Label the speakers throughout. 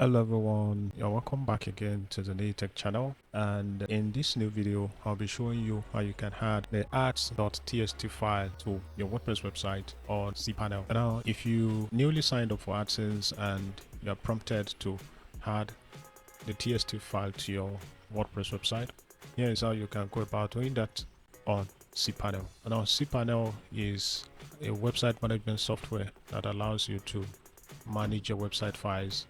Speaker 1: Hello everyone, you're welcome back again to the New Tech channel, and in this new video I'll be showing you how you can add the ads.txt file to your WordPress website on cPanel. Now if you newly signed up for AdSense and you're prompted to add the TXT file to your WordPress website, here is how you can go about doing that on cPanel. Now cPanel is a website management software that allows you to manage your website files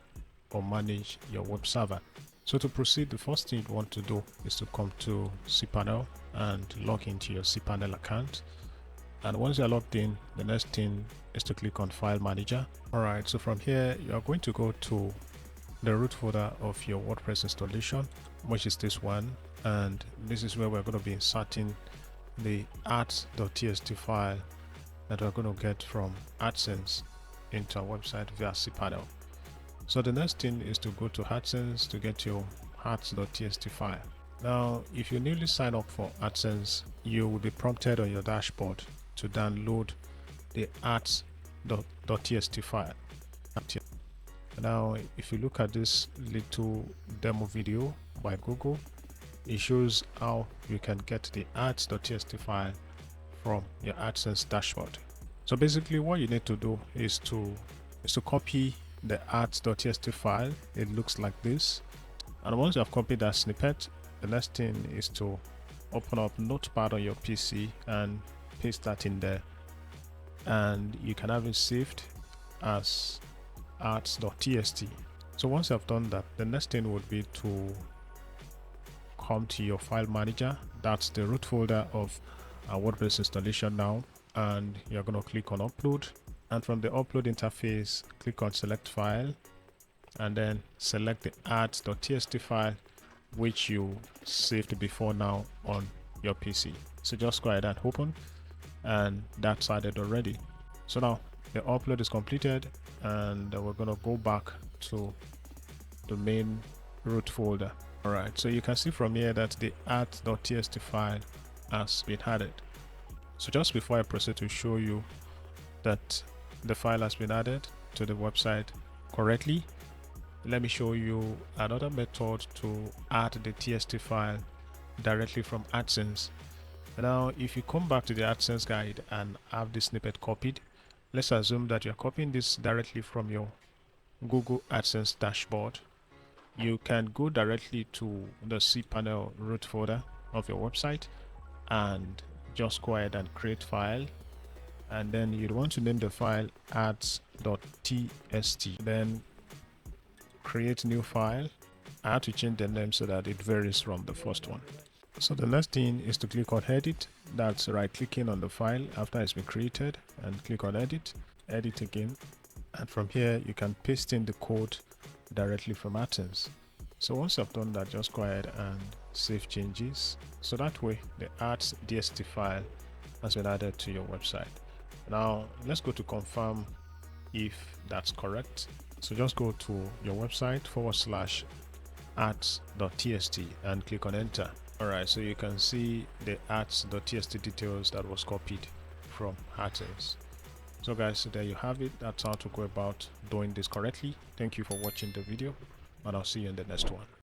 Speaker 1: or manage your web server. So to proceed, the first thing you want to do is to come to cPanel and log into your cPanel account. And once you're logged in, the next thing is to click on File Manager. Alright, so from here, you are going to go to the root folder of your WordPress installation, which is this one. And this is where we're going to be inserting the ads.txt file that we're going to get from AdSense into our website via cPanel. So the next thing is to go to AdSense to get your ads.txt file. Now, if you newly sign up for AdSense, you will be prompted on your dashboard to download the ads.txt file. Now, if you look at this little demo video by Google, it shows how you can get the ads.txt file from your AdSense dashboard. So basically what you need to do is to copy the ads.txt file. It looks like this, and once you have copied that snippet, the next thing is to open up Notepad on your PC and paste that in there, and you can have it saved as ads.txt. So once you have done that, the next thing would be to come to your file manager. That's the root folder of our WordPress installation now, and you're going to click on upload. And from the upload interface, click on select file and then select the ads.txt file which you saved before now on your PC. So just go ahead and open, and that's added already. So now the upload is completed, and we're going to go back to the main root folder. Alright, so you can see from here that the ads.txt file has been added. So just before I proceed to show you that the file has been added to the website correctly, let me show you another method to add the TXT file directly from AdSense. Now, if you come back to the AdSense guide and have this snippet copied, let's assume that you're copying this directly from your Google AdSense dashboard. You can go directly to the cPanel root folder of your website and just go ahead and create file. And then you'd want to name the file ads.txt, then create new file. I have to change the name so that it varies from the first one. So the next thing is to click on edit. That's right clicking on the file after it's been created, and click on edit again, and from here you can paste in the code directly from AdSense. So once you've done that, just go ahead and save changes, so that way the ads.txt file has been added to your website. Now let's go to confirm if that's correct. So just go to your website /ads.txt and click on enter. Alright, so you can see the ads.txt details that was copied from AdSense. So guys, so there you have it. That's how to go about doing this correctly. Thank you for watching the video, and I'll see you in the next one.